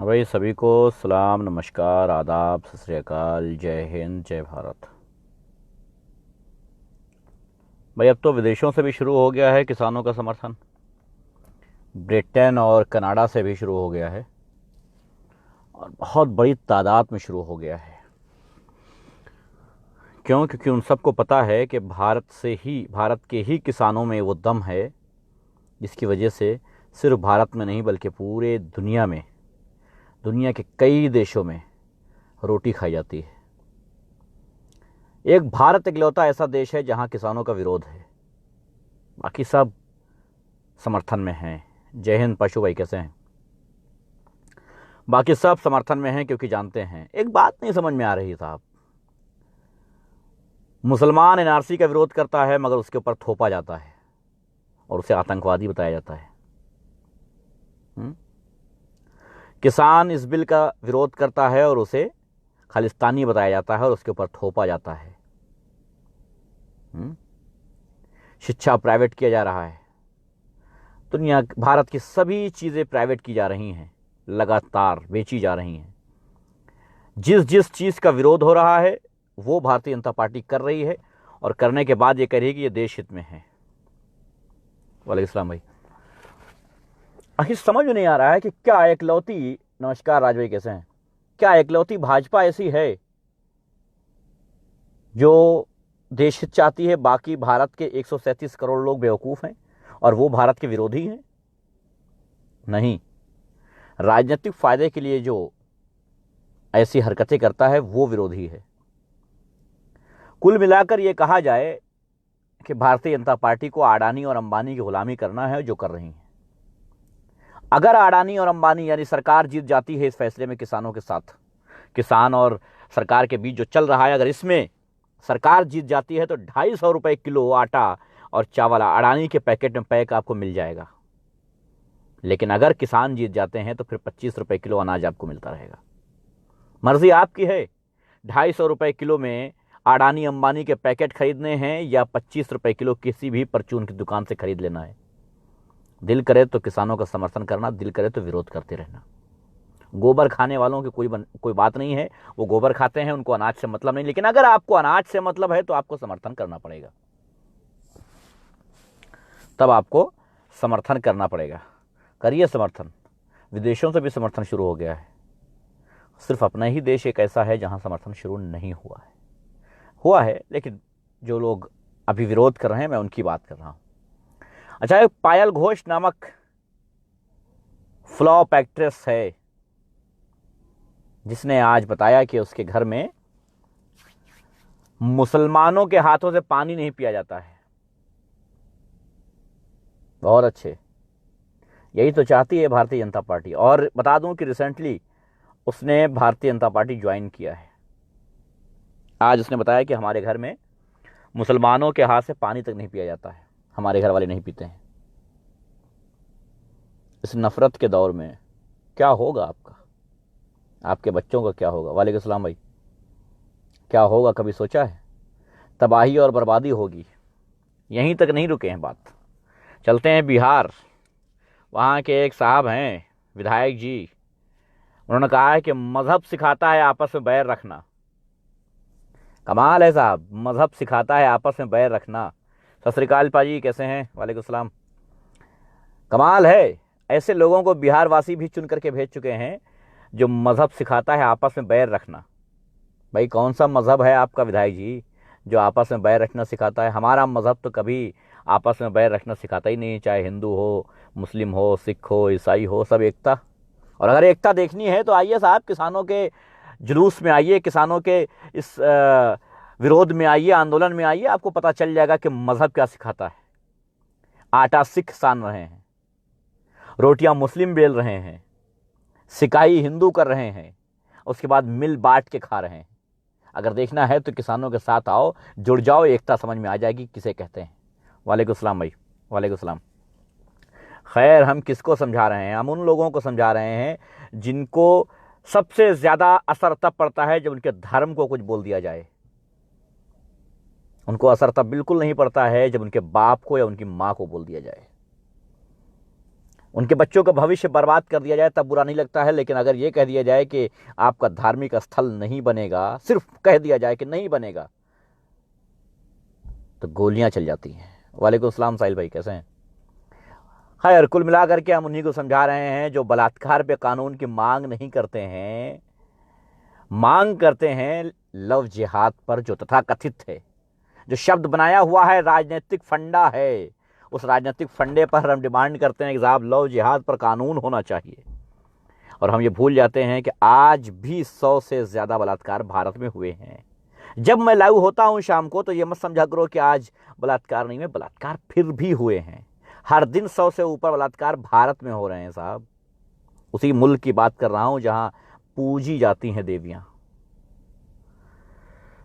हाँ भाई, सभी को सलाम, नमस्कार, आदाब, सत श्री अकाल, जय हिंद, जय भारत। भाई, अब तो विदेशों से भी शुरू हो गया है किसानों का समर्थन। ब्रिटेन और कनाडा से भी शुरू हो गया है और बहुत बड़ी तादाद में शुरू हो गया है। क्यों? क्योंकि उन सबको पता है कि भारत के ही किसानों में वो दम है जिसकी वजह से सिर्फ भारत में नहीं बल्कि पूरे दुनिया में, दुनिया के कई देशों में रोटी खाई जाती है। एक भारत इकलौता ऐसा देश है जहां किसानों का विरोध है, बाकी सब समर्थन में हैं। जय हिंद पशु भाई, कैसे हैं? बाकी सब समर्थन में हैं क्योंकि जानते हैं। एक बात नहीं समझ में आ रही साहब, मुसलमान एनआरसी का विरोध करता है मगर उसके ऊपर थोपा जाता है और उसे आतंकवादी बताया जाता है। किसान इस बिल का विरोध करता है और उसे खालिस्तानी बताया जाता है और उसके ऊपर थोपा जाता है। शिक्षा प्राइवेट किया जा रहा है। भारत की सभी चीज़ें प्राइवेट की जा रही हैं, लगातार बेची जा रही हैं। जिस जिस चीज़ का विरोध हो रहा है वो भारतीय जनता पार्टी कर रही है और करने के बाद ये कह रही है कि ये देश हित में है। वालेकुम सलाम भाई। आखिर समझ में नहीं आ रहा है कि क्या एकलौती, नमस्कार राज भाई, कैसे हैं? क्या एकलौती भाजपा ऐसी है जो देश हित चाहती है? बाकी भारत के 137 करोड़ लोग बेवकूफ़ हैं और वो भारत के विरोधी हैं? नहीं, राजनीतिक फायदे के लिए जो ऐसी हरकतें करता है वो विरोधी है। कुल मिलाकर ये कहा जाए कि भारतीय जनता पार्टी को अडानी और अंबानी की गुलामी करना है, जो कर रही है। अगर अडानी और अंबानी यानी सरकार जीत जाती है इस फैसले में किसानों के साथ, किसान और सरकार के बीच जो चल रहा है, अगर इसमें सरकार जीत जाती है तो 250 रुपए किलो आटा और चावल अडानी के पैकेट में पैक आपको मिल जाएगा। लेकिन अगर किसान जीत जाते हैं तो फिर 25 रुपए किलो अनाज आपको मिलता रहेगा। मर्जी आपकी है, 250 रुपए किलो में अडानी अंबानी के पैकेट खरीदने हैं या 25 रुपए किलो किसी भी परचून की दुकान से खरीद लेना है। दिल करे तो किसानों का समर्थन करना, दिल करे तो विरोध करते रहना। गोबर खाने वालों की कोई बात नहीं है, वो गोबर खाते हैं, उनको अनाज से मतलब नहीं। लेकिन अगर आपको अनाज से मतलब है तो आपको समर्थन करना पड़ेगा, तब आपको समर्थन करना पड़ेगा। करिए समर्थन। विदेशों से भी समर्थन शुरू हो गया है। सिर्फ अपना ही देश एक ऐसा है जहां समर्थन शुरू नहीं हुआ है। लेकिन जो लोग अभी विरोध कर रहे हैं, मैं उनकी बात कर रहा हूं। अच्छा, एक पायल घोष नामक फ्लॉप एक्ट्रेस है जिसने आज बताया कि उसके घर में मुसलमानों के हाथों से पानी नहीं पिया जाता है। बहुत अच्छे, यही तो चाहती है भारतीय जनता पार्टी। और बता दूं कि रिसेंटली उसने भारतीय जनता पार्टी ज्वाइन किया है। आज उसने बताया कि हमारे घर में मुसलमानों के हाथ से पानी तक नहीं पिया जाता है, हमारे घर वाले नहीं पीते हैं। इस नफरत के दौर में क्या होगा आपका, आपके बच्चों का क्या होगा? वालेकुम सलाम भाई, क्या होगा? कभी सोचा है? तबाही और बर्बादी होगी। यहीं तक नहीं रुके हैं बात, चलते हैं बिहार। वहाँ के एक साहब हैं, विधायक जी, उन्होंने कहा है कि मजहब सिखाता है आपस में बैर रखना। कमाल है साहब, मजहब सिखाता है आपस में बैर रखना। सत श्री अकाल पाजी, कैसे हैं? वालेकुम सलाम। कमाल है, ऐसे लोगों को बिहार वासी भी चुन करके भेज चुके हैं जो मजहब सिखाता है आपस में बैर रखना। भाई, कौन सा मजहब है आपका विधायक जी जो आपस में बैर रखना सिखाता है? हमारा मजहब तो कभी आपस में बैर रखना सिखाता ही नहीं, चाहे हिंदू हो, मुस्लिम हो, सिख हो, ईसाई हो, सब एकता। और अगर एकता देखनी है तो आइए साहब, किसानों के जुलूस में आइए, किसानों के इस विरोध में आइए, आंदोलन में आइए, आपको पता चल जाएगा कि मजहब क्या सिखाता है। आटा सिख सान रहे हैं, रोटियां मुस्लिम बेल रहे हैं, सिकाई हिंदू कर रहे हैं, उसके बाद मिल बांट के खा रहे हैं। अगर देखना है तो किसानों के साथ आओ, जुड़ जाओ, एकता समझ में आ जाएगी किसे कहते हैं। वालेकुम सलाम भाई, वालेकुम सलाम। खैर, हम किसको समझा रहे हैं? हम उन लोगों को समझा रहे हैं जिनको सबसे ज्यादा असर तब पड़ता है जब उनके धर्म को कुछ बोल दिया जाए। उनको असर तब बिल्कुल नहीं पड़ता है जब उनके बाप को या उनकी मां को बोल दिया जाए। उनके बच्चों का भविष्य बर्बाद कर दिया जाए तब बुरा नहीं लगता है, लेकिन अगर ये कह दिया जाए कि आपका धार्मिक स्थल नहीं बनेगा, सिर्फ कह दिया जाए कि नहीं बनेगा, तो गोलियां चल जाती हैं। वालेकुम सलाम साहिल भाई, कैसे हैं? खैर, कुल मिलाकर के हम उन्हीं को समझा रहे हैं जो बलात्कार पे कानून की मांग नहीं करते हैं, मांग करते हैं लव जिहाद पर, जो तथाकथित है, जो शब्द बनाया हुआ है, राजनीतिक फंडा है। उस राजनीतिक फंडे पर हम डिमांड करते हैं कि साहब लव जिहाद पर कानून होना चाहिए। और हम ये भूल जाते हैं कि आज भी 100 से ज्यादा बलात्कार भारत में हुए हैं। जब मैं लाइव होता हूं शाम को तो ये मत समझा करो कि आज बलात्कार नहीं हुए, बलात्कार फिर भी हुए हैं। हर दिन 100 से ऊपर बलात्कार भारत में हो रहे हैं साहब। उसी मुल्क की बात कर रहा हूं जहां पूजी जाती हैं देवियां।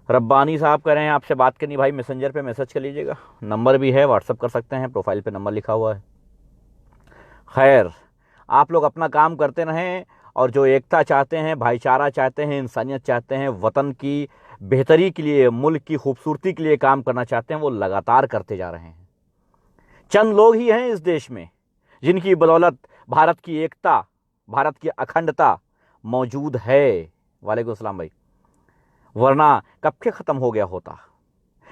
रब्बानी साहब कह रहे हैं आपसे बात करनी, भाई मैसेंजर पे मैसेज कर लीजिएगा, नंबर भी है, व्हाट्सअप कर सकते हैं, प्रोफाइल पे नंबर लिखा हुआ है। खैर, आप लोग अपना काम करते रहें, और जो एकता चाहते हैं, भाईचारा चाहते हैं, इंसानियत चाहते हैं, वतन की बेहतरी के लिए, मुल्क की खूबसूरती के लिए काम करना चाहते हैं, वो लगातार करते जा रहे हैं। चंद लोग ही हैं इस देश में जिनकी बदौलत भारत की एकता, भारत की अखंडता मौजूद है। वालेकुम सलाम भाई, वरना कब के खत्म हो गया होता।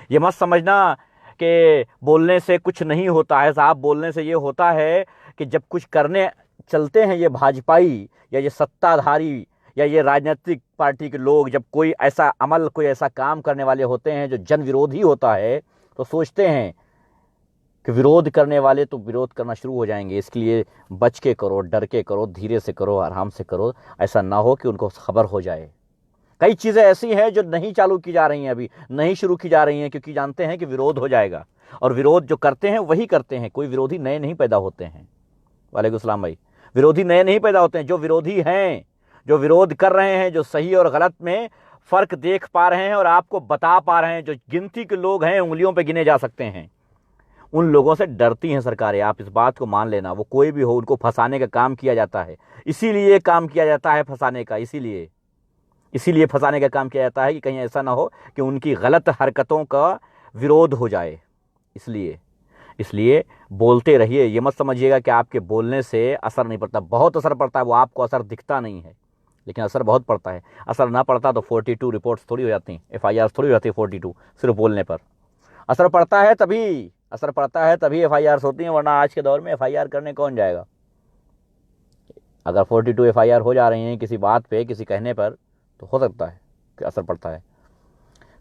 ये मत समझना कि बोलने से कुछ नहीं होता है साहब, बोलने से ये होता है कि जब कुछ करने चलते हैं ये भाजपाई या ये सत्ताधारी या ये राजनीतिक पार्टी के लोग, जब कोई ऐसा अमल, कोई ऐसा काम करने वाले होते हैं जो जन विरोधी होता है, तो सोचते हैं कि विरोध करने वाले तो विरोध करना शुरू हो जाएंगे। इसके लिए बच के करो, डर के करो, धीरे से करो, आराम से करो, ऐसा ना हो कि उनको खबर हो जाए। कई चीज़ें ऐसी हैं जो नहीं चालू की जा रही हैं, अभी नहीं शुरू की जा रही हैं, क्योंकि जानते हैं कि विरोध हो जाएगा। और विरोध जो करते हैं वही करते हैं, कोई विरोधी नए नहीं पैदा होते हैं। वालेकुम सलाम भाई, विरोधी नए नहीं पैदा होते हैं। जो विरोधी हैं, जो विरोध कर रहे हैं, जो सही और गलत में फर्क देख पा रहे हैं और आपको बता पा रहे हैं, जो गिनती के लोग हैं, उंगलियों पे गिने जा सकते हैं, उन लोगों से डरती हैं सरकारें। आप इस बात को मान लेना, वो कोई भी हो, उनको फंसाने का काम किया जाता है। इसीलिए काम किया जाता है फंसाने का, इसीलिए फंसाने का काम किया जाता है कि कहीं ऐसा ना हो कि उनकी गलत हरकतों का विरोध हो जाए। इसलिए बोलते रहिए। ये मत समझिएगा कि आपके बोलने से असर नहीं पड़ता, बहुत असर पड़ता है। वो आपको असर दिखता नहीं है, लेकिन असर बहुत पड़ता है। असर ना पड़ता तो 42 रिपोर्ट्स थोड़ी हो जाती, FIR थोड़ी हो जाती, 42 सिर्फ बोलने पर। असर पड़ता है तभी FIR होती हैं, वरना आज के दौर में FIR करने कौन जाएगा। अगर 42 FIR हो जा रही हैं किसी बात पे, किसी कहने पर, तो हो सकता है कि असर पड़ता है।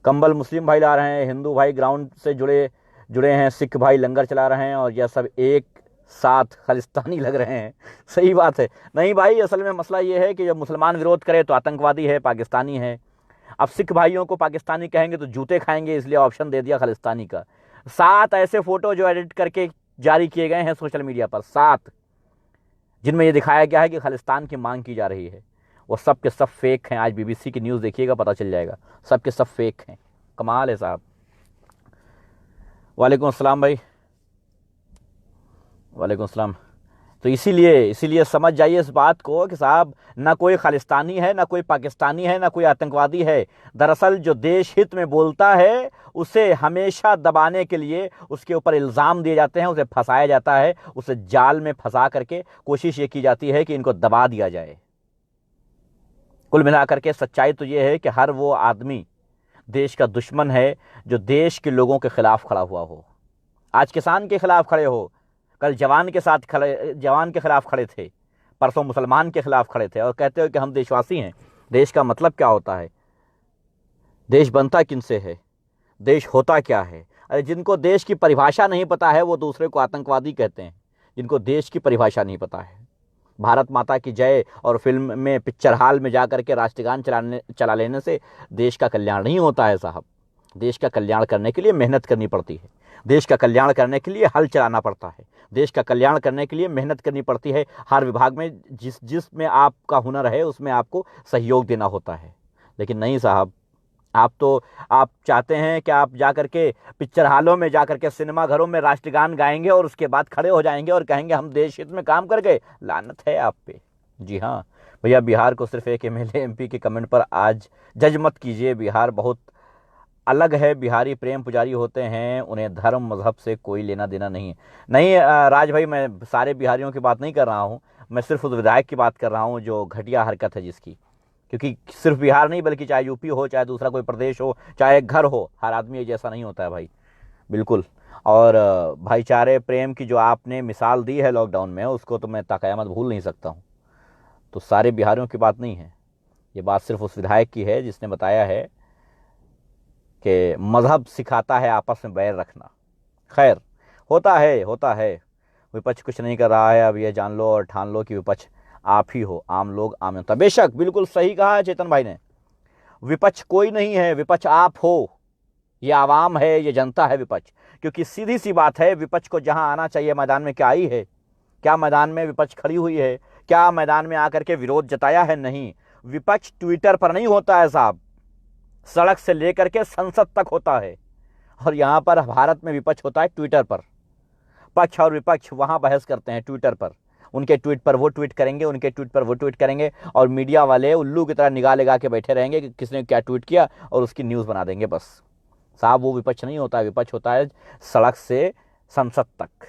कंबल मुस्लिम भाई ला रहे हैं, हिंदू भाई ग्राउंड से जुड़े हैं, सिख भाई लंगर चला रहे हैं, और यह सब एक साथ खालिस्तानी लग रहे हैं। सही बात है। नहीं भाई, असल में मसला ये है कि जब मुसलमान विरोध करे तो आतंकवादी है, पाकिस्तानी है। अब सिख भाइयों को पाकिस्तानी कहेंगे तो जूते खाएंगे, इसलिए ऑप्शन दे दिया खालिस्तानी का। 7 ऐसे फोटो जो एडिट करके जारी किए गए हैं सोशल मीडिया पर, 7, जिनमें यह दिखाया गया है कि खालिस्तान की मांग की जा रही है, वो सब के सब फेक हैं। आज BBC की न्यूज़ देखिएगा, पता चल जाएगा, सब के सब फेक हैं। कमाल है साहब। वालेकुम अस्सलाम भाई, वालेकुम अस्सलाम। तो इसीलिए समझ जाइए इस बात को कि साहब, ना कोई खालिस्तानी है, ना कोई पाकिस्तानी है, ना कोई आतंकवादी है। दरअसल जो देश हित में बोलता है उसे हमेशा दबाने के लिए उसके ऊपर इल्ज़ाम दिए जाते हैं, उसे फंसाया जाता है, उसे जाल में फंसा करके कोशिश ये की जाती है कि इनको दबा दिया जाए। कुल मिलाकर के सच्चाई तो ये है कि हर वो आदमी देश का दुश्मन है जो देश के लोगों के खिलाफ खड़ा हुआ हो। आज किसान के खिलाफ खड़े हो, कल जवान के खिलाफ खड़े थे, परसों मुसलमान के खिलाफ खड़े थे, और कहते हो कि हम देशवासी हैं। देश का मतलब क्या होता है? देश बनता किनसे है? देश होता क्या है? अरे जिनको देश की परिभाषा नहीं पता है वो दूसरे को आतंकवादी कहते हैं, जिनको देश की परिभाषा नहीं पता है। भारत माता की जय और फिल्म में, पिक्चर हॉल में जाकर के राष्ट्रगान चला लेने से देश का कल्याण नहीं होता है साहब। देश का कल्याण करने के लिए मेहनत करनी पड़ती है, देश का कल्याण करने के लिए हल चलाना पड़ता है, देश का कल्याण करने के लिए मेहनत करनी पड़ती है। हर विभाग में जिसमें आपका हुनर है उसमें आपको सहयोग देना होता है। लेकिन नहीं साहब, आप चाहते हैं कि आप जाकर के पिक्चर हॉलों में जाकर के, सिनेमा घरों में राष्ट्रगान गाएंगे और उसके बाद खड़े हो जाएंगे और कहेंगे हम देश हित में काम कर गए। लानत है आप पे। जी हाँ भैया, बिहार को सिर्फ एक MLA MP के कमेंट पर आज जज मत कीजिए। बिहार बहुत अलग है, बिहारी प्रेम पुजारी होते हैं, उन्हें धर्म मजहब से कोई लेना देना नहीं है। नहीं राज भाई, मैं सारे बिहारियों की बात नहीं कर रहा हूँ, मैं सिर्फ उस विधायक की बात कर रहा हूँ जो घटिया हरकत है जिसकी। क्योंकि सिर्फ बिहार नहीं, बल्कि चाहे यूपी हो, चाहे दूसरा कोई प्रदेश हो, चाहे घर हो, हर आदमी जैसा नहीं होता है भाई, बिल्कुल। और भाईचारे प्रेम की जो आपने मिसाल दी है लॉकडाउन में, उसको तो मैं ताक़यामत भूल नहीं सकता हूँ। तो सारे बिहारियों की बात नहीं है, ये बात सिर्फ उस विधायक की है जिसने बताया है कि मजहब सिखाता है आपस में बैर रखना। खैर, होता है, विपक्ष कुछ नहीं कर रहा है। अब ये जान लो और ठान लो कि विपक्ष आप ही हो, आम लोग आम जनता। बेशक, बिल्कुल सही कहा है चेतन भाई ने, विपक्ष कोई नहीं है, विपक्ष आप हो, ये आवाम है, ये जनता है विपक्ष। क्योंकि सीधी सी बात है, विपक्ष को जहां आना चाहिए मैदान में क्या आई है? क्या मैदान में विपक्ष खड़ी हुई है? क्या मैदान में आकर के विरोध जताया है? नहीं। विपक्ष ट्विटर पर नहीं होता है साहब, सड़क से लेकर के संसद तक होता है। और यहां पर भारत में विपक्ष होता है ट्विटर पर। पक्ष और विपक्ष वहां बहस करते हैं ट्विटर पर, उनके ट्वीट पर वो ट्वीट करेंगे, उनके ट्वीट पर वो ट्वीट करेंगे, और मीडिया वाले उल्लू की तरह निगाह लगा के बैठे रहेंगे कि किसने क्या ट्वीट किया, और उसकी न्यूज़ बना देंगे बस। साहब, वो विपक्ष नहीं होता है, विपक्ष होता है सड़क से संसद तक।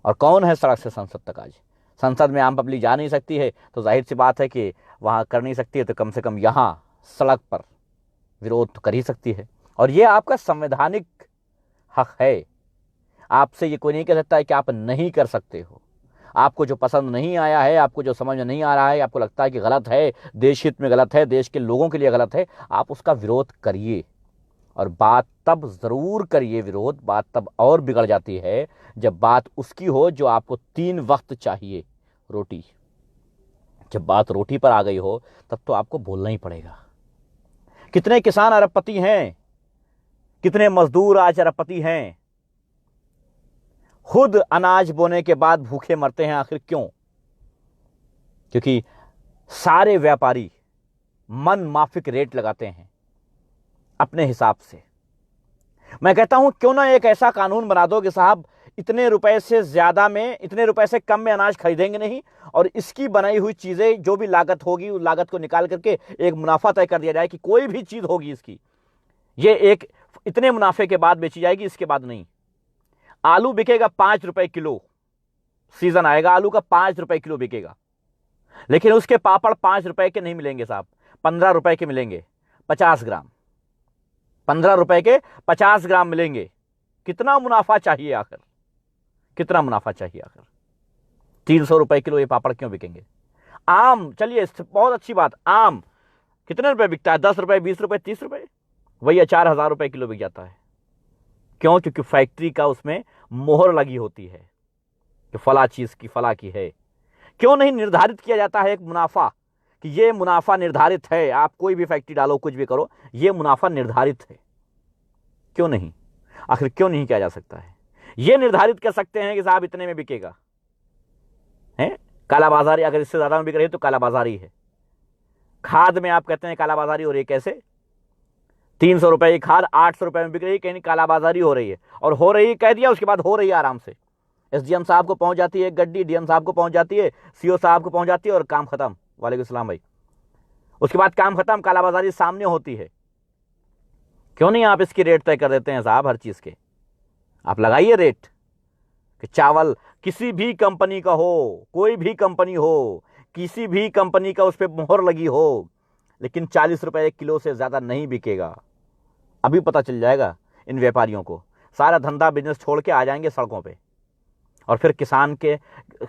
और कौन है सड़क से संसद तक? आज संसद में आम पब्लिक जा नहीं सकती है, तो जाहिर सी बात है कि वहाँ कर नहीं सकती है, तो कम से कम यहाँ सड़क पर विरोध तो कर ही सकती है। और ये आपका संवैधानिक हक है, आपसे ये कोई नहीं कह सकता है कि आप नहीं कर सकते हो। आपको जो पसंद नहीं आया है, आपको जो समझ में नहीं आ रहा है, आपको लगता है कि गलत है, देश हित में गलत है, देश के लोगों के लिए गलत है, आप उसका विरोध करिए। और बात तब ज़रूर करिए, विरोध बात तब और बिगड़ जाती है जब बात उसकी हो जो आपको 3 वक्त चाहिए रोटी। जब बात रोटी पर आ गई हो तब तो आपको बोलना ही पड़ेगा। कितने किसान अरबपति हैं, कितने मजदूर आज अरबपति हैं, खुद अनाज बोने के बाद भूखे मरते हैं। आखिर क्यों? क्योंकि सारे व्यापारी मन माफिक रेट लगाते हैं अपने हिसाब से। मैं कहता हूं क्यों ना एक ऐसा कानून बना दो कि साहब इतने रुपए से ज्यादा में, इतने रुपए से कम में अनाज खरीदेंगे नहीं, और इसकी बनाई हुई चीजें जो भी लागत होगी उस लागत को निकाल करके एक मुनाफा तय कर दिया जाए कि कोई भी चीज होगी इसकी, ये एक इतने मुनाफे के बाद बेची जाएगी, इसके बाद नहीं। आलू बिकेगा 5 रुपए किलो, सीजन आएगा आलू का 5 रुपए किलो बिकेगा, लेकिन उसके पापड़ 5 रुपए के नहीं मिलेंगे साहब, 15 रुपए के मिलेंगे 50 ग्राम, 15 रुपए के 50 ग्राम मिलेंगे। कितना मुनाफा चाहिए आखिर? कितना मुनाफा चाहिए आखिर? 300 रुपए किलो ये पापड़ क्यों बिकेंगे? आम, चलिए बहुत अच्छी बात, आम कितने रुपए बिकता है? 10 रुपए, 20 रुपए, 30 रुपए, वही 4,000 रुपए किलो बिक जाता है। क्यों? क्योंकि फैक्ट्री का उसमें मोहर लगी होती है कि फला चीज की फला की है। क्यों नहीं निर्धारित किया जाता है एक मुनाफा कि ये मुनाफा निर्धारित है, आप कोई भी फैक्ट्री डालो, कुछ भी करो, ये मुनाफा निर्धारित है? क्यों नहीं? आखिर क्यों नहीं किया जा सकता है? ये निर्धारित कर सकते हैं कि साहब इतने में बिकेगा, है कालाबाजारी, अगर इससे ज्यादा में बिक रही है तो कालाबाजारी है। खाद में आप कहते हैं कालाबाजारी हो रही है, कैसे? 300 रुपए की खाद 800 रुपए में बिक रही है, कहीं कालाबाजारी हो रही है। और हो रही है कह दिया, उसके बाद हो रही है आराम से। एसडीएम साहब को पहुंच जाती है एक गड्डी, डीएम साहब को पहुंच जाती है, सीओ साहब को पहुंच जाती है, और काम खत्म। वालेकुम सलाम भाई। उसके बाद काम खत्म, कालाबाजारी सामने होती है। क्यों नहीं आप इसकी रेट तय कर देते हैं साहब? हर चीज के आप लगाइए रेट कि चावल किसी भी कंपनी का हो, कोई भी कंपनी हो, किसी भी कंपनी का उस पर मोहर लगी हो, लेकिन 40 रुपए एक किलो से ज्यादा नहीं बिकेगा। अभी पता चल जाएगा इन व्यापारियों को, सारा धंधा बिजनेस छोड़ के आ जाएंगे सड़कों पे, और फिर किसान के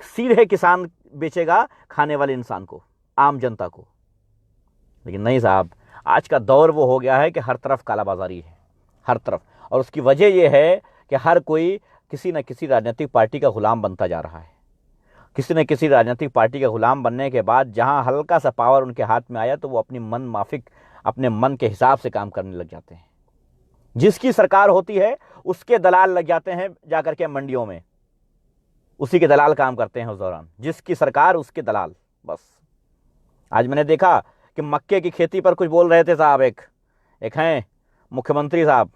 सीधे किसान बेचेगा खाने वाले इंसान को, आम जनता को। लेकिन नहीं साहब, आज का दौर वो हो गया है कि हर तरफ कालाबाजारी है, हर तरफ। और उसकी वजह यह है कि हर कोई किसी न किसी राजनीतिक पार्टी का गुलाम बनता जा रहा है। किसी न किसी राजनीतिक पार्टी का गुलाम बनने के बाद जहां हल्का सा पावर उनके हाथ में आया तो वो अपनी मन माफिक, अपने मन के हिसाब से काम करने लग जाते हैं। जिसकी सरकार होती है उसके दलाल लग जाते हैं जाकर के मंडियों में, उसी के दलाल काम करते हैं उस दौरान। जिसकी सरकार उसके दलाल, बस। आज मैंने देखा कि मक्के की खेती पर कुछ बोल रहे थे साहब, एक हैं मुख्यमंत्री साहब,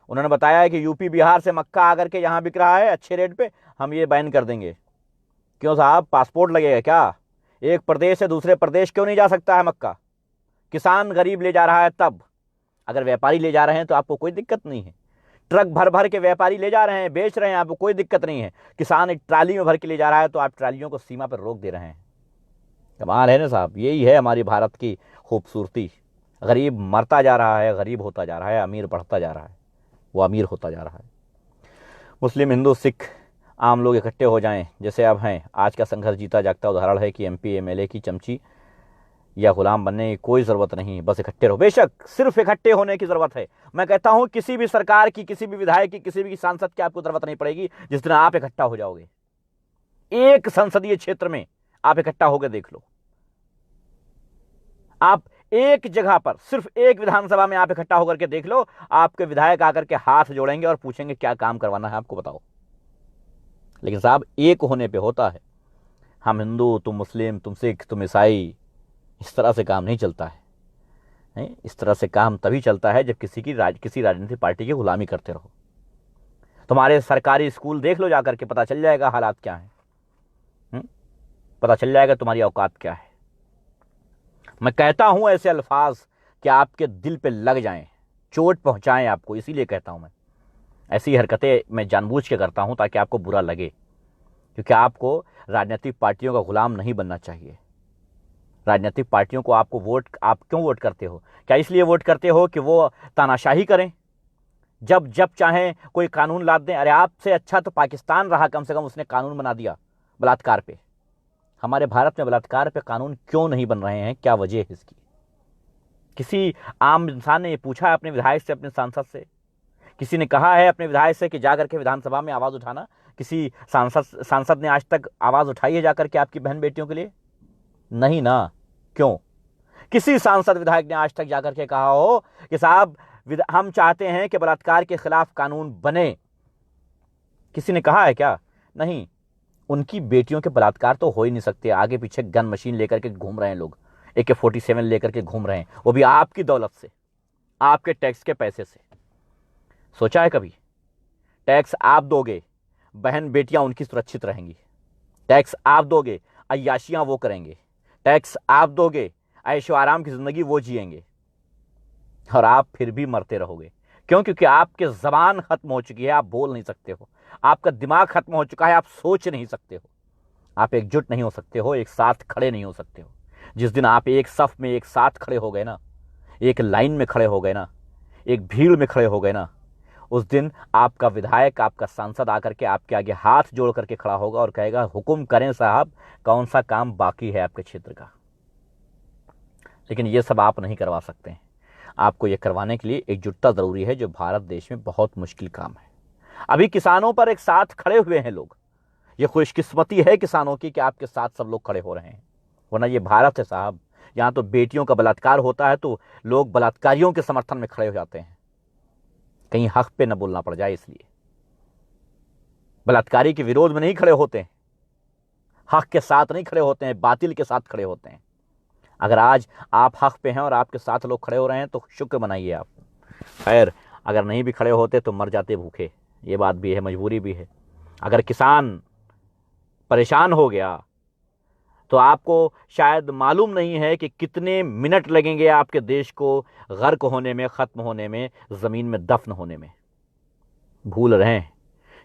उन्होंने बताया है कि यूपी बिहार से मक्का आकर के यहाँ बिक रहा है अच्छे रेट पे, हम ये बैन कर देंगे। क्यों साहब? पासपोर्ट लगेगा क्या? एक प्रदेश से दूसरे प्रदेश क्यों नहीं जा सकता है मक्का? किसान गरीब ले जा रहा है तब। अगर व्यापारी ले जा रहे हैं तो आपको कोई दिक्कत नहीं है। ट्रक भर भर के व्यापारी ले जा रहे हैं, बेच रहे हैं, आपको कोई दिक्कत नहीं है। किसान एक ट्राली में भर के ले जा रहा है तो आप ट्रालियों को सीमा पर रोक दे रहे हैं। कमाल है ना साहब, यही है हमारी भारत की खूबसूरती। गरीब मरता जा रहा है, गरीब होता जा रहा है, अमीर बढ़ता जा रहा है, वो अमीर होता जा रहा है। मुस्लिम, हिंदू, सिख, आम लोग इकट्ठे हो जाएं जैसे अब हैं। आज का संघर्ष जीता जागता उदाहरण है कि एमपी एमएलए की चमची या गुलाम बनने की कोई ज़रूरत नहीं, बस इकट्ठे रहो। बेशक सिर्फ इकट्ठे होने की ज़रूरत है। मैं कहता हूं किसी भी सरकार की, किसी भी विधायक की, किसी भी सांसद की आपको ज़रूरत नहीं पड़ेगी जिस दिन आप इकट्ठा हो जाओगे। एक संसदीय क्षेत्र में आप इकट्ठा होकर देख लो। आप एक जगह पर, सिर्फ एक विधानसभा में आप इकट्ठा होकर के देख लो, आपके विधायक आकर के हाथ जोड़ेंगे और पूछेंगे क्या काम करवाना है आपको, बताओ। लेकिन साहब एक होने पे होता है। हम हिंदू, तुम मुस्लिम, तुम सिख, तुम ईसाई, इस तरह से काम नहीं चलता है। इस तरह से काम तभी चलता है जब किसी राजनीतिक पार्टी की गुलामी करते रहो। तुम्हारे सरकारी स्कूल देख लो जाकर के, पता चल जाएगा हालात क्या है। पता चल जाएगा तुम्हारी औकात क्या है। मैं कहता हूं ऐसे अल्फाज कि आपके दिल पे लग जाएं, चोट पहुंचाएं आपको, इसीलिए कहता हूं मैं। ऐसी हरकतें मैं जानबूझ के करता हूं ताकि आपको बुरा लगे, क्योंकि आपको राजनीतिक पार्टियों का गुलाम नहीं बनना चाहिए। राजनीतिक पार्टियों को आप क्यों वोट करते हो? क्या इसलिए वोट करते हो कि वो तानाशाही करें, जब जब चाहें कोई कानून लाद दें? अरे आपसे अच्छा तो पाकिस्तान रहा, कम से कम उसने कानून बना दिया बलात्कार पे। हमारे भारत में बलात्कार पे कानून क्यों नहीं बन रहे हैं? क्या वजह है इसकी? किसी आम इंसान ने ये पूछा है अपने विधायक से, अपने सांसद से? किसी ने कहा है अपने विधायक से कि जाकर के विधानसभा में आवाज उठाना? किसी सांसद ने आज तक आवाज उठाई है जाकर के आपकी बहन बेटियों के लिए? नहीं ना। क्यों? किसी सांसद विधायक ने आज तक जाकर के कहा हो कि साहब हम चाहते हैं कि बलात्कार के खिलाफ कानून बने? किसी ने कहा है क्या? नहीं। उनकी बेटियों के बलात्कार तो हो ही नहीं सकते। आगे पीछे गन मशीन लेकर के घूम रहे हैं लोग, AK-47 लेकर के घूम रहे हैं, वो भी आपकी दौलत से, आपके टैक्स के पैसे से। सोचा है कभी? टैक्स आप दोगे, बहन बेटियां उनकी सुरक्षित रहेंगी। टैक्स आप दोगे, अय्याशियां वो करेंगे। टैक्स आप दोगे, ऐशो आराम की जिंदगी वो जिएंगे, और आप फिर भी मरते रहोगे। क्यों? क्योंकि आपकी जबान खत्म हो चुकी है, आप बोल नहीं सकते हो। आपका दिमाग खत्म हो चुका है, आप सोच नहीं सकते हो। आप एकजुट नहीं हो सकते हो, एक साथ खड़े नहीं हो सकते हो। जिस दिन आप एक सफ में एक साथ खड़े हो गए ना, एक लाइन में खड़े हो गए ना, एक भीड़ में खड़े हो गए ना, उस दिन आपका विधायक, आपका सांसद आकर के आपके आगे हाथ जोड़ करके खड़ा होगा और कहेगा हुक्म करें साहब, कौन सा काम बाकी है आपके क्षेत्र का। लेकिन ये सब आप नहीं करवा सकते हैं। आपको ये करवाने के लिए एकजुटता जरूरी है, जो भारत देश में बहुत मुश्किल काम है। अभी किसानों पर एक साथ खड़े हुए हैं लोग। ये खुशकिस्मती है किसानों की कि आपके साथ सब लोग खड़े हो रहे हैं, वरना ये भारत है साहब। यहाँ तो बेटियों का बलात्कार होता है तो लोग बलात्कारियों के समर्थन में खड़े हो जाते हैं, कहीं हक पे न बोलना पड़ जाए इसलिए। बलात्कारी के विरोध में नहीं खड़े होते हैं, हक के साथ नहीं खड़े होते हैं, बातिल के साथ खड़े होते हैं। अगर आज आप हक पे हैं और आपके साथ लोग खड़े हो रहे हैं तो शुक्र मनाइए आप। खैर, अगर नहीं भी खड़े होते तो मर जाते भूखे, ये बात भी है, मजबूरी भी है। अगर किसान परेशान हो गया तो आपको शायद मालूम नहीं है कि कितने मिनट लगेंगे आपके देश को गर्क होने में, ख़त्म होने में, ज़मीन में दफन होने में। भूल रहे हैं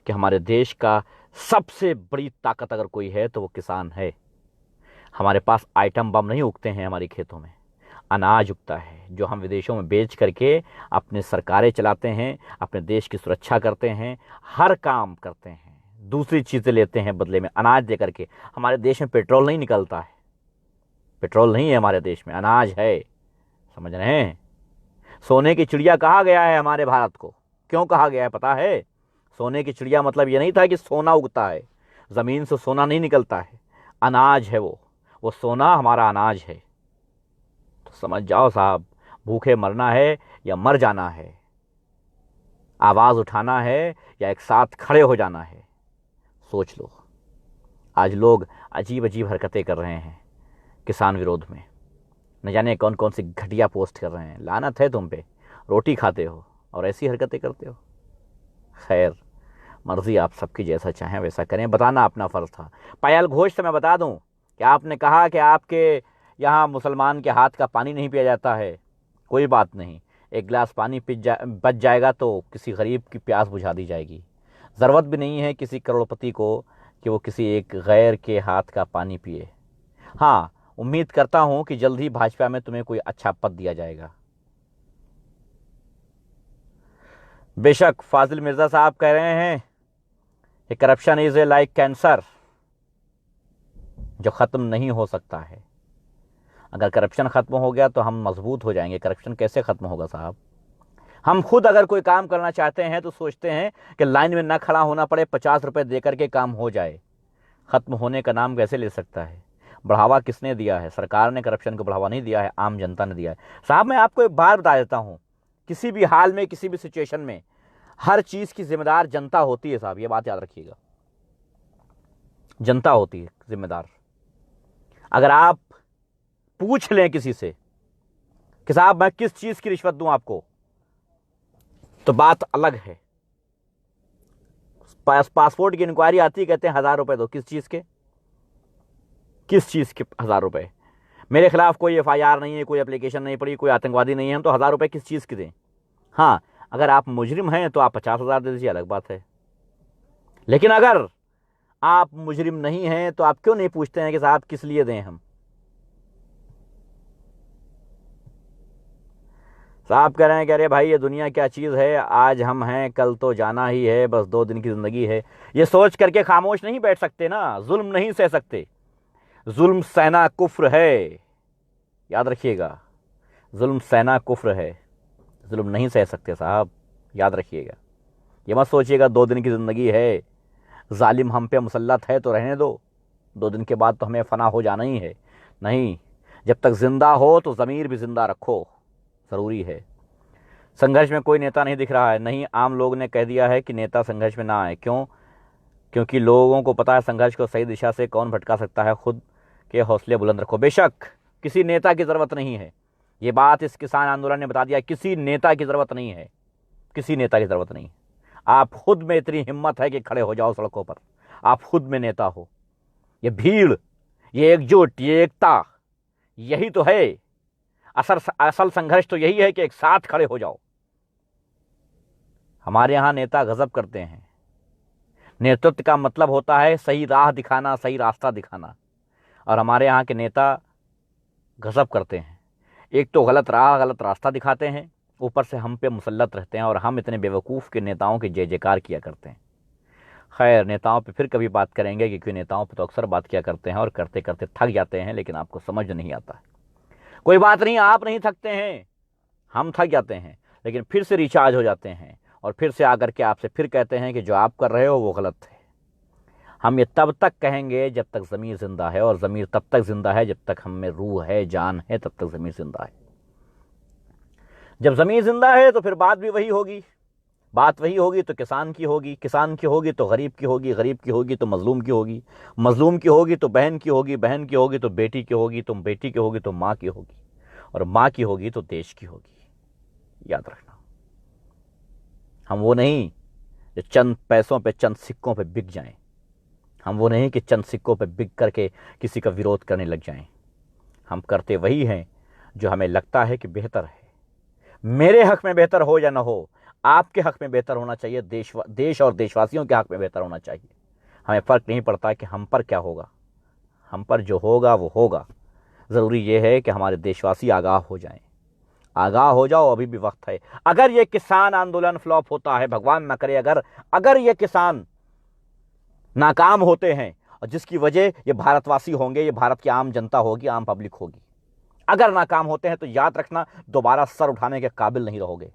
कि हमारे देश का सबसे बड़ी ताकत अगर कोई है तो वो किसान है। हमारे पास आइटम बम नहीं उगते हैं, हमारी खेतों में अनाज उगता है, जो हम विदेशों में बेच करके अपने सरकारें चलाते हैं, अपने देश की सुरक्षा करते हैं, हर काम करते हैं, दूसरी चीज़ें लेते हैं बदले में अनाज दे करके। हमारे देश में पेट्रोल नहीं निकलता है, पेट्रोल नहीं है हमारे देश में, अनाज है। समझ रहे हैं? सोने की चिड़िया कहा गया है हमारे भारत को। क्यों कहा गया है पता है? सोने की चिड़िया मतलब ये नहीं था कि सोना उगता है, ज़मीन से सोना नहीं निकलता है, अनाज है वो सोना हमारा अनाज है। तो समझ जाओ साहब, भूखे मरना है या मर जाना है, आवाज़ उठाना है या एक साथ खड़े हो जाना है, सोच लो। आज लोग अजीब अजीब हरकतें कर रहे हैं किसान विरोध में, न जाने कौन कौन सी घटिया पोस्ट कर रहे हैं। लानत है तुम पे, रोटी खाते हो और ऐसी हरकतें करते हो। खैर, मर्जी आप सबकी, जैसा चाहें वैसा करें, बताना अपना फ़र्ज़ था। पायल घोष से मैं बता दूं कि आपने कहा कि आपके यहाँ मुसलमान के हाथ का पानी नहीं पिया जाता है। कोई बात नहीं, एक गिलास पानी बच जाएगा तो किसी गरीब की प्यास बुझा दी जाएगी। ज़रूरत भी नहीं है किसी करोड़पति को कि वो किसी एक गैर के हाथ का पानी पिए। हाँ, उम्मीद करता हूं कि जल्द ही भाजपा में तुम्हें कोई अच्छा पद दिया जाएगा। बेशक फाजिल मिर्जा साहब कह रहे हैं कि corruption is a like cancer, जो खत्म नहीं हो सकता है। अगर करप्शन खत्म हो गया तो हम मजबूत हो जाएंगे। करप्शन कैसे खत्म होगा साहब? हम खुद अगर कोई काम करना चाहते हैं तो सोचते हैं कि लाइन में ना खड़ा होना पड़े, 50 रुपए दे करके काम हो जाए। खत्म होने का नाम कैसे ले सकता है? बढ़ावा किसने दिया है? सरकार ने करप्शन को बढ़ावा नहीं दिया है, आम जनता ने दिया है। साहब मैं आपको एक बात बता देता हूं, किसी भी हाल में, किसी भी सिचुएशन में हर चीज की जिम्मेदार जनता होती है साहब, ये बात याद रखिएगा। जनता होती है जिम्मेदार। अगर आप पूछ लें किसी से कि साहब मैं किस चीज की रिश्वत दूं आपको, तो बात अलग है। पासपोर्ट की इंक्वायरी आती है, कहते हैं 1000 रुपए दो। किस चीज के? किस चीज के 1000 रुपए? मेरे खिलाफ कोई FIR नहीं है, कोई एप्लीकेशन नहीं पड़ी, कोई आतंकवादी नहीं है, हम तो 1000 रुपए किस चीज के दें? हाँ, अगर आप मुजरिम हैं तो आप 50,000 दे दीजिए, अलग बात है। लेकिन अगर आप मुजरिम नहीं हैं तो आप क्यों नहीं पूछते हैं कि साहब किस लिए दें हम? साहब कह रहे हैं कि अरे भाई ये दुनिया क्या चीज़ है, आज हम हैं कल तो जाना ही है, बस 2 दिन की ज़िंदगी है। ये सोच करके खामोश नहीं बैठ सकते ना, जुल्म नहीं सह सकते। जुल्म सहना कुफ्र है, याद रखिएगा। जुल्म सहना कुफ्र है, जुल्म नहीं सह सकते साहब, याद रखिएगा। ये मत सोचिएगा 2 दिन की ज़िंदगी है, जालिम हम पे मुसल्लत है तो रहने दो, 2 दिन के बाद तो हमें फना हो जाना ही है। नहीं, जब तक जिंदा हो तो ज़मीर भी जिंदा रखो, ज़रूरी है। संघर्ष में कोई नेता नहीं दिख रहा है। नहीं, आम लोग ने कह दिया है कि नेता संघर्ष में ना आए। क्यों? क्योंकि लोगों को पता है संघर्ष को सही दिशा से कौन भटका सकता है। खुद के हौसले बुलंद रखो। बेशक किसी नेता की ज़रूरत नहीं है, ये बात इस किसान आंदोलन ने बता दिया। किसी नेता की ज़रूरत नहीं है, किसी नेता की ज़रूरत नहीं। आप खुद में इतनी हिम्मत है कि खड़े हो जाओ सड़कों पर, आप खुद में नेता हो। ये भीड़, ये एकजुट, ये एकता, यही तो है असल संघर्ष। तो यही है कि एक साथ खड़े हो जाओ। हमारे यहां नेता गजब करते हैं। नेतृत्व का मतलब होता है सही राह दिखाना, सही रास्ता दिखाना, और हमारे यहाँ के नेता गजब करते हैं। एक तो गलत राह, गलत रास्ता दिखाते हैं, ऊपर से हम पे मुसल्लत रहते हैं, और हम इतने बेवकूफ़ के नेताओं की जय जयकार किया करते हैं। खैर, नेताओं पे फिर कभी बात करेंगे, क्योंकि नेताओं पे तो अक्सर बात किया करते हैं और करते करते थक जाते हैं, लेकिन आपको समझ नहीं आता है। कोई बात नहीं, आप नहीं थकते हैं, हम थक जाते हैं, लेकिन फिर से रिचार्ज हो जाते हैं और फिर से आकर के आपसे फिर कहते हैं कि जो आप कर रहे हो वो गलत है। हम ये तब तक कहेंगे जब तक ज़मीर जिंदा है, और ज़मीर तब तक जिंदा है जब तक हम में रूह है, जान है, तब तक ज़मीर जिंदा है। जब ज़मीर जिंदा है तो फिर बात भी वही होगी। बात वही होगी तो किसान की होगी, किसान की होगी तो गरीब की होगी, गरीब की होगी तो मजलूम की होगी, मजलूम की होगी तो बहन की होगी, बहन की होगी तो बेटी की होगी, तुम बेटी की होगी तो माँ की होगी, और माँ की होगी तो देश की होगी। याद रखना, हम वो नहीं जो चंद पैसों पे, चंद सिक्कों पे बिक जाएं। हम वो नहीं कि चंद सिक्कों पे बिक करके किसी का विरोध करने लग जाएं। हम करते वही हैं जो हमें लगता है कि बेहतर है। मेरे हक में बेहतर हो या ना हो, आपके हक में बेहतर होना चाहिए, देश और देशवासियों के हक में बेहतर होना चाहिए। हमें फ़र्क नहीं पड़ता कि हम पर क्या होगा, हम पर जो होगा वो होगा। ज़रूरी ये है कि हमारे देशवासी आगाह हो जाएं। आगाह हो जाओ, अभी भी वक्त है। अगर ये किसान आंदोलन फ्लॉप होता है, भगवान ना करे, अगर ये किसान नाकाम होते हैं, और जिसकी वजह ये भारतवासी होंगे, ये भारत की आम जनता होगी, आम पब्लिक होगी, अगर नाकाम होते हैं तो याद रखना दोबारा सर उठाने के काबिल नहीं रहोगे।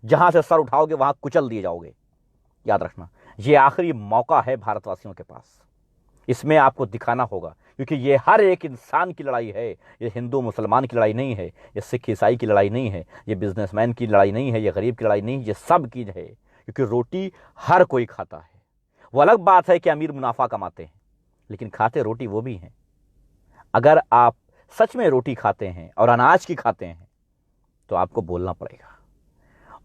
जहां से सर उठाओगे वहां कुचल दिए जाओगे। याद रखना, ये आखिरी मौका है भारतवासियों के पास। इसमें आपको दिखाना होगा, क्योंकि ये हर एक इंसान की लड़ाई है। ये हिंदू मुसलमान की लड़ाई नहीं है, ये सिख ईसाई की लड़ाई नहीं है, ये बिजनेसमैन की लड़ाई नहीं है, ये गरीब की लड़ाई नहीं, ये सब की है। क्योंकि रोटी हर कोई खाता है। वो अलग बात है कि अमीर मुनाफा कमाते हैं, लेकिन खाते रोटी वो भी हैं। अगर आप सच में रोटी खाते हैं और अनाज की खाते हैं तो आपको बोलना पड़ेगा,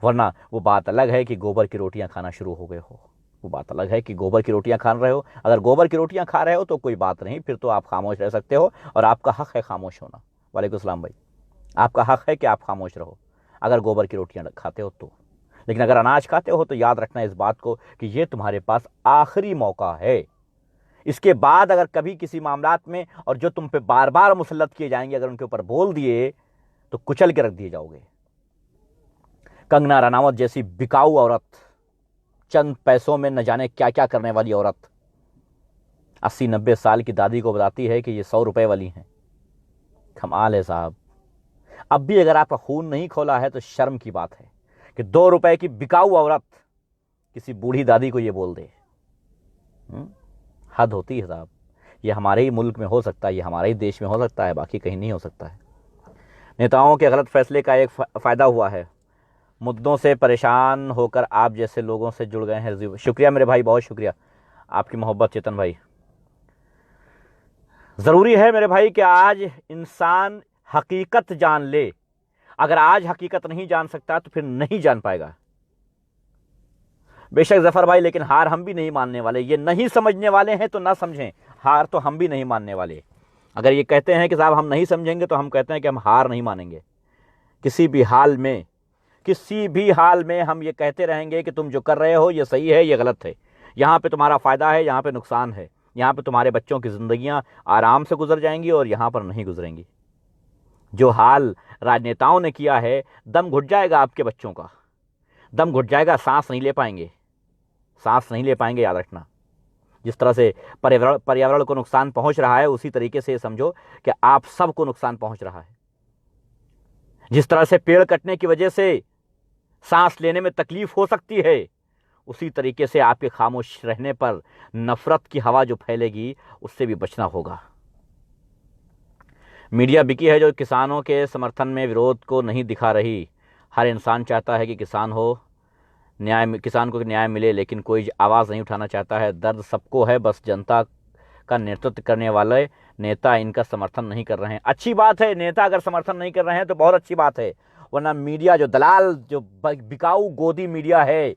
वरना वो बात अलग है कि गोबर की रोटियां खाना शुरू हो गए हो। वो बात अलग है कि गोबर की रोटियां खा रहे हो। अगर गोबर की रोटियां खा रहे हो तो कोई बात नहीं, फिर तो आप खामोश रह सकते हो, और आपका हक है खामोश होना। वालेकुम सलाम भाई, आपका हक है कि आप खामोश रहो। अगर गोबर की रोटियां खाते हो तो। लेकिन अगर अनाज खाते हो तो याद रखना इस बात को कि ये तुम्हारे पास आखिरी मौका है। इसके बाद अगर कभी किसी मामलात में, और जो तुम पे बार बार मुसल्लत किए जाएंगे, अगर उनके ऊपर बोल दिए तो कुचल के रख दिए जाओगे। कंगना रनावत जैसी बिकाऊ औरत, चंद पैसों में न जाने क्या क्या करने वाली औरत 80-90 साल की दादी को बताती है कि ये 100 रुपए वाली हैं। कमाल है साहब। अब भी अगर आपका खून नहीं खोला है तो शर्म की बात है कि 2 रुपए की बिकाऊ औरत किसी बूढ़ी दादी को ये बोल दे। हद होती है साहब। ये हमारे ही मुल्क में हो सकता है, ये हमारे ही देश में हो सकता है, बाकी कहीं नहीं हो सकता है। नेताओं के गलत फैसले का एक फ़ायदा हुआ है। मुद्दों से परेशान होकर आप जैसे लोगों से जुड़ गए हैं। शुक्रिया मेरे भाई, बहुत शुक्रिया आपकी मोहब्बत चेतन भाई। ज़रूरी है मेरे भाई कि आज इंसान हकीकत जान ले। अगर आज हकीकत नहीं जान सकता तो फिर नहीं जान पाएगा। बेशक जफर भाई, लेकिन हार हम भी नहीं मानने वाले। ये नहीं समझने वाले हैं तो ना समझें, हार तो हम भी नहीं मानने वाले। अगर ये कहते हैं कि साहब हम नहीं समझेंगे तो हम कहते हैं कि हम हार नहीं मानेंगे। किसी भी हाल में, किसी भी हाल में हम ये कहते रहेंगे कि तुम जो कर रहे हो ये सही है, ये गलत है, यहाँ पे तुम्हारा फ़ायदा है, यहाँ पे नुकसान है, यहाँ पे तुम्हारे बच्चों की ज़िंदगियाँ आराम से गुजर जाएंगी और यहाँ पर नहीं गुजरेंगी। जो हाल राजनेताओं ने किया है, दम घुट जाएगा आपके बच्चों का, दम घुट जाएगा, सांस नहीं ले पाएंगे, सांस नहीं ले पाएंगे। याद रखना, जिस तरह से पर्यावरण को नुकसान पहुंच रहा है, उसी तरीके से समझो कि आप सबको नुकसान पहुंच रहा है। जिस तरह से पेड़ कटने की वजह से सांस लेने में तकलीफ हो सकती है, उसी तरीके से आपके खामोश रहने पर नफरत की हवा जो फैलेगी, उससे भी बचना होगा। मीडिया बिकी है जो किसानों के समर्थन में विरोध को नहीं दिखा रही। हर इंसान चाहता है कि किसान हो, न्याय, किसान को न्याय मिले, लेकिन कोई आवाज़ नहीं उठाना चाहता है। दर्द सबको है, बस जनता का नेतृत्व करने वाले नेता इनका समर्थन नहीं कर रहे हैं। अच्छी बात है, नेता अगर समर्थन नहीं कर रहे हैं तो बहुत अच्छी बात है। वरना मीडिया जो दलाल, जो बिकाऊ गोदी मीडिया है,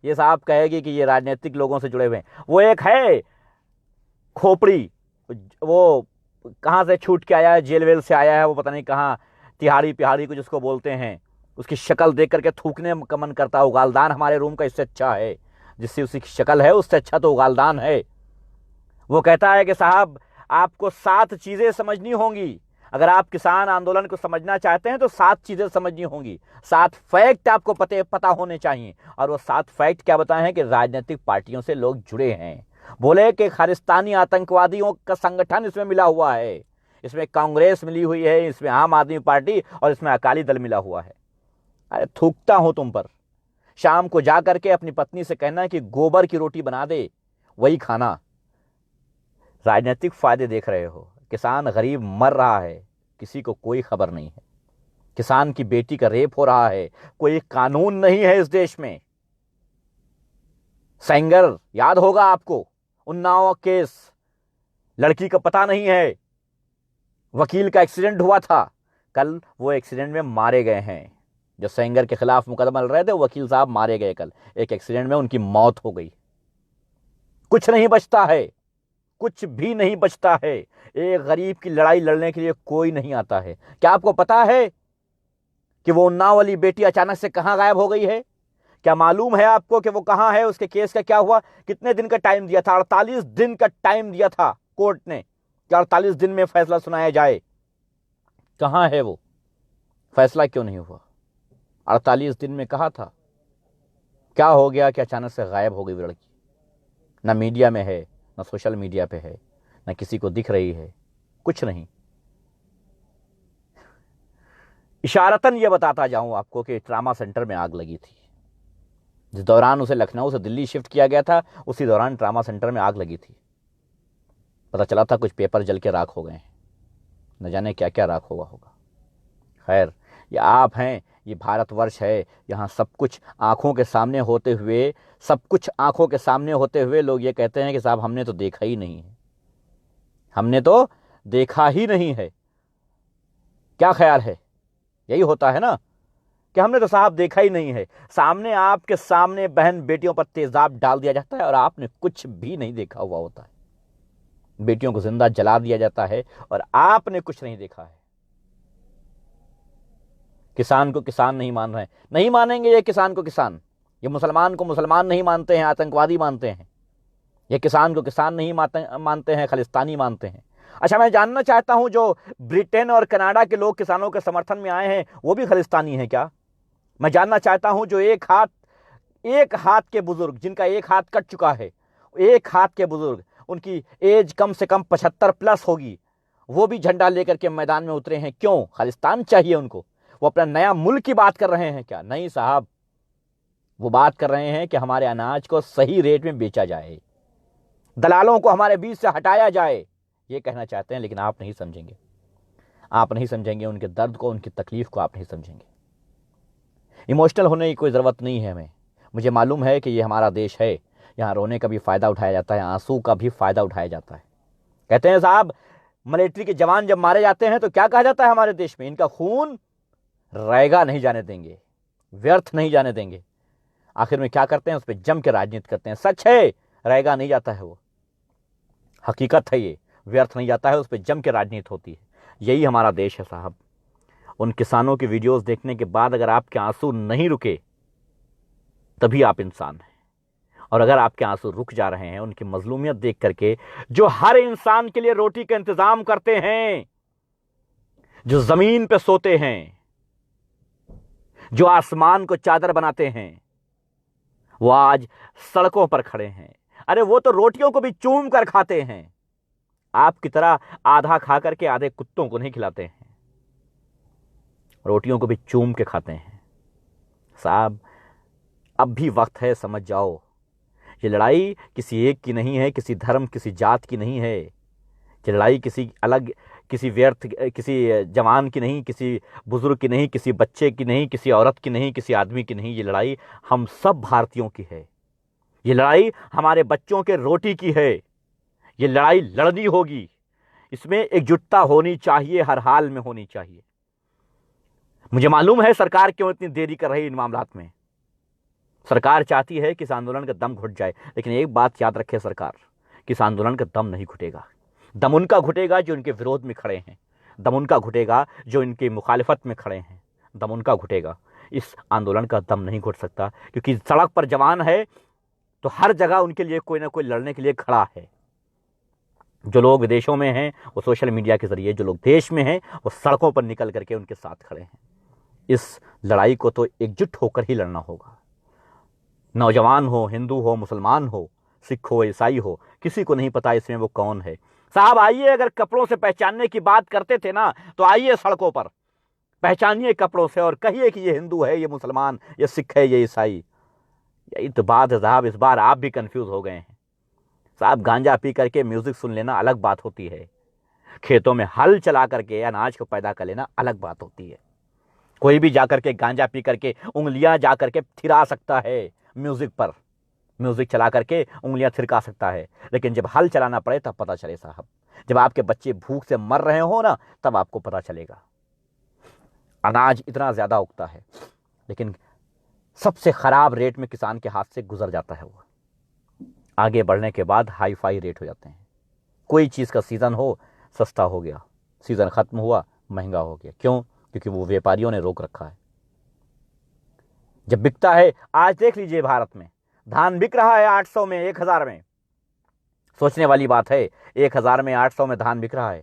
ये साहब कहेगी कि ये राजनीतिक लोगों से जुड़े हुए हैं। वो एक है खोपड़ी, वो कहाँ से छूट के आया है, जेल वेल से आया है, वो पता नहीं कहाँ, तिहाड़ी पिहाड़ी को जिसको बोलते हैं, उसकी शक्ल देख करके थूकने का मन करता है। उगालदान हमारे रूम का इससे अच्छा है, जिससे उसकी शक्ल है उससे अच्छा तो उगालदान है। वो कहता है कि साहब आपको 7 चीज़ें समझनी होंगी। अगर आप किसान आंदोलन को समझना चाहते हैं तो 7 चीज़ें समझनी होंगी, 7 फैक्ट आपको पता होने चाहिए। और वो 7 फैक्ट क्या बताए हैं कि राजनीतिक पार्टियों से लोग जुड़े हैं। बोले कि खालिस्तानी आतंकवादियों का संगठन इसमें मिला हुआ है, इसमें कांग्रेस मिली हुई है, इसमें आम आदमी पार्टी और इसमें अकाली दल मिला हुआ है। अरे थूकता हूं तुम पर। शाम को जा करके अपनी पत्नी से कहना कि गोबर की रोटी बना दे, वही खाना। राजनीतिक फायदे देख रहे हो। किसान गरीब मर रहा है, किसी को कोई खबर नहीं है। किसान की बेटी का रेप हो रहा है, कोई कानून नहीं है इस देश में। सेंगर याद होगा आपको, उन्नाव केस, लड़की का पता नहीं है, वकील का एक्सीडेंट हुआ था, कल वो एक्सीडेंट में मारे गए हैं। जो सेंगर के खिलाफ मुकदमा लड़ रहे थे, वकील साहब मारे गए कल, एक एक्सीडेंट में उनकी मौत हो गई। कुछ नहीं बचता है, कुछ भी नहीं बचता है। एक गरीब की लड़ाई लड़ने के लिए कोई नहीं आता है। क्या आपको पता है कि वो उन्नाव वाली बेटी अचानक से कहां गायब हो गई है? क्या मालूम है आपको कि वो कहां है? उसके केस का क्या हुआ? कितने दिन का टाइम दिया था? 48 दिन का टाइम दिया था कोर्ट ने कि 48 दिन में फैसला सुनाया जाए। कहां है वो? फैसला क्यों नहीं हुआ? 48 दिन में कहा था। क्या हो गया कि अचानक से गायब हो गई वो लड़की? ना मीडिया में है, ना सोशल मीडिया पे है, ना किसी को दिख रही है, कुछ नहीं। इशारतन ये बताता जाऊं आपको कि ट्रामा सेंटर में आग लगी थी। जिस दौरान उसे लखनऊ से दिल्ली शिफ्ट किया गया था, उसी दौरान ट्रामा सेंटर में आग लगी थी। पता चला था कुछ पेपर जल के राख हो गए हैं, न जाने क्या क्या राख हुआ होगा। खैर, ये आप हैं, ये भारतवर्ष है, यहाँ सब कुछ आंखों के सामने होते हुए, सब कुछ आंखों के सामने होते हुए लोग ये कहते हैं कि साहब हमने तो देखा ही नहीं है, हमने तो देखा ही नहीं है। क्या ख्याल है? यही होता है ना कि हमने तो साहब देखा ही नहीं है। सामने, आपके सामने बहन बेटियों पर तेजाब डाल दिया जाता है और आपने कुछ भी नहीं देखा हुआ होता है। बेटियों को जिंदा जला दिया जाता है और आपने कुछ नहीं देखा है। किसान को किसान नहीं मान रहे हैं, नहीं मानेंगे ये किसान को किसान। ये मुसलमान को मुसलमान नहीं मानते हैं, आतंकवादी मानते हैं। ये किसान को किसान नहीं मानते हैं, खालिस्तानी मानते हैं। अच्छा, मैं जानना चाहता हूं जो ब्रिटेन और कनाडा के लोग किसानों के समर्थन में आए हैं वो भी खालिस्तानी हैं क्या? मैं जानना चाहता हूं जो एक हाथ के बुजुर्ग, जिनका एक हाथ कट चुका है, एक हाथ के बुजुर्ग, उनकी एज कम से कम 75+ होगी, वो भी झंडा लेकर के मैदान में उतरे हैं। क्यों? खालिस्तान चाहिए उनको। वो अपना नया मुल्क की बात कर रहे हैं क्या? नहीं साहब, वो बात कर रहे हैं कि हमारे अनाज को सही रेट में बेचा जाए, दलालों को हमारे बीच से हटाया जाए, ये कहना चाहते हैं। लेकिन आप नहीं समझेंगे, आप नहीं समझेंगे उनके दर्द को, उनकी तकलीफ को आप नहीं समझेंगे। इमोशनल होने की कोई ज़रूरत नहीं है हमें। मुझे मालूम है कि ये हमारा देश है, यहाँ रोने का भी फ़ायदा उठाया जाता है, आंसू का भी फ़ायदा उठाया जाता है। कहते हैं साहब, मिलिट्री के जवान जब मारे जाते हैं तो क्या कहा जाता है हमारे देश में? इनका खून रहेगा नहीं जाने देंगे, व्यर्थ नहीं जाने देंगे। आखिर में क्या करते हैं? उस पर जम के राजनीति करते हैं। सच है, रहेगा नहीं जाता है, वो हकीकत है, ये व्यर्थ नहीं जाता है, उस पर जम के राजनीति होती है। यही हमारा देश है साहब। उन किसानों की वीडियोस देखने के बाद अगर आपके आंसू नहीं रुके तभी आप इंसान हैं। और अगर आपके आंसू रुक जा रहे हैं उनकी मजलूमियत देख करके, जो हर इंसान के लिए रोटी का इंतजाम करते हैं, जो जमीन पे सोते हैं, जो आसमान को चादर बनाते हैं, वो आज सड़कों पर खड़े हैं। अरे वो तो रोटियों को भी चूम कर खाते हैं, आपकी तरह आधा खा करके आधे कुत्तों को नहीं खिलाते हैं, रोटियों को भी चूम के खाते हैं। साहब, अब भी वक्त है, समझ जाओ। ये लड़ाई किसी एक की नहीं है, किसी धर्म, किसी जात की नहीं है। ये लड़ाई किसी अलग, किसी व्यर्थ, किसी जवान की नहीं, किसी बुजुर्ग की नहीं, किसी बच्चे की नहीं, किसी औरत की नहीं, किसी आदमी की नहीं। ये लड़ाई हम सब भारतीयों की है। ये लड़ाई हमारे बच्चों के रोटी की है। ये लड़ाई लड़नी होगी, इसमें एकजुटता होनी चाहिए, हर हाल में होनी चाहिए। मुझे मालूम है सरकार क्यों इतनी देरी कर रही है इन मामलात में। सरकार चाहती है कि इस आंदोलन का दम घुट जाए, लेकिन एक बात याद रखे सरकार, कि इस आंदोलन का दम नहीं घुटेगा। दम उनका घुटेगा जो इनके विरोध में खड़े हैं, दम उनका घुटेगा जो इनकी मुखालिफत में खड़े हैं, दम उनका घुटेगा। इस आंदोलन का दम नहीं घुट सकता, क्योंकि सड़क पर जवान है तो हर जगह उनके लिए कोई ना कोई लड़ने के लिए खड़ा है। जो लोग विदेशों में हैं वो सोशल मीडिया के जरिए, जो लोग देश में हैं वो सड़कों पर निकल करके उनके साथ खड़े हैं। इस लड़ाई को तो एकजुट होकर ही लड़ना होगा। नौजवान हो, हिंदू हो, मुसलमान हो, सिख हो, ईसाई हो, किसी को नहीं पता इसमें वो कौन है। साहब आइए, अगर कपड़ों से पहचानने की बात करते थे ना, तो आइए सड़कों पर, पहचानिए कपड़ों से और कहिए कि ये हिंदू है, ये मुसलमान, ये सिख है, ये ईसाई। यही तो बात है साहब। इस बार आप भी कंफ्यूज हो गए हैं साहब। गांजा पी करके म्यूजिक सुन लेना अलग बात होती है, खेतों में हल चला करके अनाज को पैदा कर लेना अलग बात होती है। कोई भी जाकर के गांजा पी करके उंगलियां जाकर के थिरा सकता है, म्यूजिक पर म्यूजिक चला करके उंगलियां थिरका सकता है, लेकिन जब हल चलाना पड़े तब पता चले साहब। जब आपके बच्चे भूख से मर रहे हो ना, तब आपको पता चलेगा। अनाज इतना ज्यादा उगता है, लेकिन सबसे खराब रेट में किसान के हाथ से गुजर जाता है। वो आगे बढ़ने के बाद हाई फाई रेट हो जाते हैं। कोई चीज का सीजन हो, सस्ता हो गया, सीजन खत्म हुआ, महंगा हो गया। क्यों? क्योंकि वो व्यापारियों ने रोक रखा है। जब बिकता है, आज देख लीजिए भारत में धान बिक रहा है 800 में, 1000 में। सोचने वाली बात है, 1000 में, 800 में धान बिक रहा है।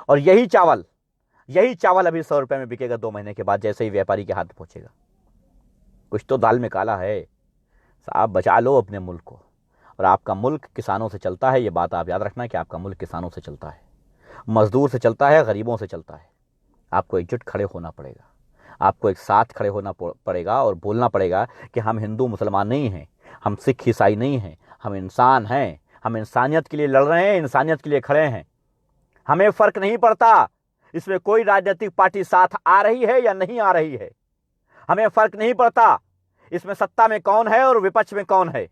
और यही चावल अभी 100 रुपए में बिकेगा 2 महीने के बाद, जैसे ही व्यापारी के हाथ पहुंचेगा। कुछ तो दाल में काला है साहब। बचा लो अपने मुल्क को। और आपका मुल्क किसानों से चलता है, ये बात आप याद रखना कि आपका मुल्क किसानों से चलता है, मजदूर से चलता है, गरीबों से चलता है। आपको एकजुट खड़े होना पड़ेगा, आपको एक साथ खड़े होना पड़ेगा और बोलना पड़ेगा कि हम हिंदू मुसलमान नहीं हैं, हम सिख ईसाई नहीं हैं, हम इंसान हैं, हम इंसानियत के लिए लड़ रहे हैं, इंसानियत के लिए खड़े हैं। हमें फर्क नहीं पड़ता इसमें कोई राजनीतिक पार्टी साथ आ रही है या नहीं आ रही है। हमें फर्क नहीं पड़ता इसमें सत्ता में कौन है और विपक्ष में कौन है।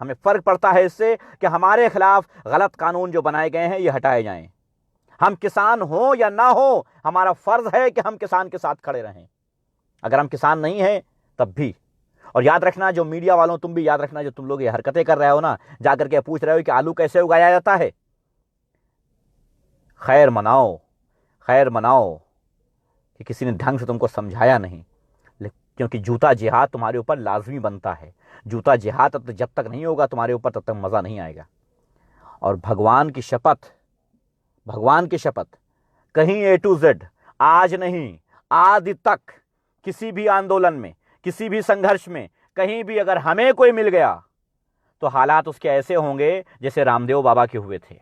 हमें फर्क पड़ता है इससे कि हमारे खिलाफ गलत कानून जो बनाए गए हैं ये हटाए जाएं। हम किसान हो या ना हो, हमारा फर्ज है कि हम किसान के साथ खड़े रहें। अगर हम किसान नहीं हैं तब भी। और याद रखना, जो मीडिया वालों, तुम भी याद रखना, जो तुम लोग ये हरकतें कर रहे हो ना, जाकर के पूछ रहे हो कि आलू कैसे उगाया जाता है, खैर मनाओ, खैर मनाओ। कि किसी ने ढंग से तुमको समझाया नहीं। क्योंकि जूता जिहाद तुम्हारे ऊपर लाजमी बनता है। जूता जिहाद जब तक नहीं होगा तुम्हारे ऊपर, तब तक मज़ा नहीं आएगा। और भगवान की शपथ, भगवान की शपथ, कहीं A to Z, आज नहीं आदि तक, किसी भी आंदोलन में, किसी भी संघर्ष में, कहीं भी अगर हमें कोई मिल गया तो हालात उसके ऐसे होंगे जैसे रामदेव बाबा के हुए थे।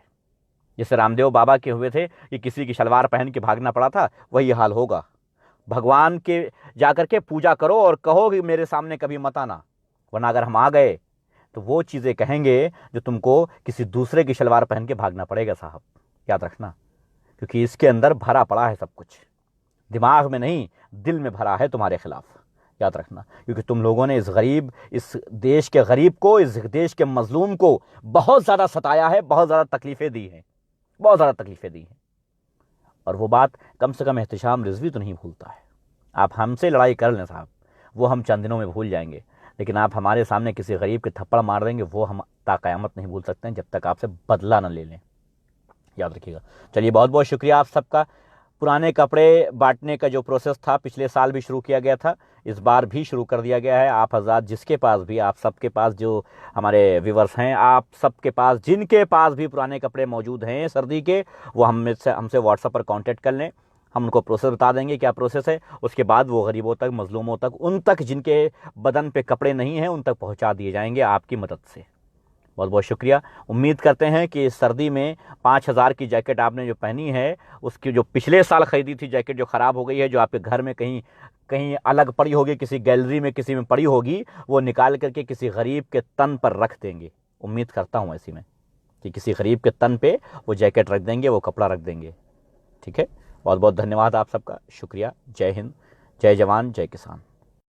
जैसे रामदेव बाबा के हुए थे कि किसी की शलवार पहन के भागना पड़ा था, वही हाल होगा। भगवान के जाकर के पूजा करो और कहो कि मेरे सामने कभी मत आना, वरना अगर हम आ गए तो वो चीज़ें कहेंगे जो तुमको किसी दूसरे की शलवार पहन के भागना पड़ेगा साहब, याद रखना। क्योंकि इसके अंदर भरा पड़ा है सब कुछ, दिमाग में नहीं दिल में भरा है तुम्हारे खिलाफ, याद रखना। क्योंकि तुम लोगों ने इस गरीब, इस देश के गरीब को, इस देश के मजलूम को बहुत ज़्यादा सताया है, बहुत ज़्यादा तकलीफ़ें दी हैं, बहुत ज़्यादा तकलीफ़ें दी हैं। और वो बात कम से कम एहतिशाम रिजवी तो नहीं भूलता है। आप हमसे लड़ाई कर लें साहब, वो हम चंद दिनों में भूल जाएंगे, लेकिन आप हमारे सामने किसी गरीब के थप्पड़ मार देंगे, वो हम ताक़यामत नहीं भूल सकते हैं जब तक आपसे बदला न ले लें, याद रखिएगा। चलिए, बहुत बहुत शुक्रिया आप सबका। पुराने कपड़े बांटने का जो प्रोसेस था पिछले साल भी शुरू किया गया था, इस बार भी शुरू कर दिया गया है। आप हज़रात जिसके पास भी, आप सबके पास, जो हमारे व्यूवर्स हैं, आप सबके पास जिनके पास भी पुराने कपड़े मौजूद हैं सर्दी के, वो हमसे व्हाट्सएप पर कांटेक्ट कर लें। हम उनको प्रोसेस बता देंगे क्या प्रोसेस है। उसके बाद वो गरीबों तक, मजलूमों तक, उन तक जिनके बदन पे कपड़े नहीं हैं, उन तक पहुंचा दिए जाएंगे आपकी मदद से। बहुत बहुत शुक्रिया। उम्मीद करते हैं कि इस सर्दी में 5,000 की जैकेट आपने जो पहनी है, उसकी जो पिछले साल ख़रीदी थी जैकेट, जो ख़राब हो गई है, जो आपके घर में कहीं कहीं अलग पड़ी होगी, किसी गैलरी में किसी में पड़ी होगी, वो निकाल करके किसी गरीब के तन पर रख देंगे। उम्मीद करता हूँ ऐसी में कि किसी गरीब के तन पे वो जैकेट रख देंगे, वो कपड़ा रख देंगे। ठीक है, बहुत बहुत धन्यवाद आप सबका, शुक्रिया। जय हिंद, जय जवान, जय किसान।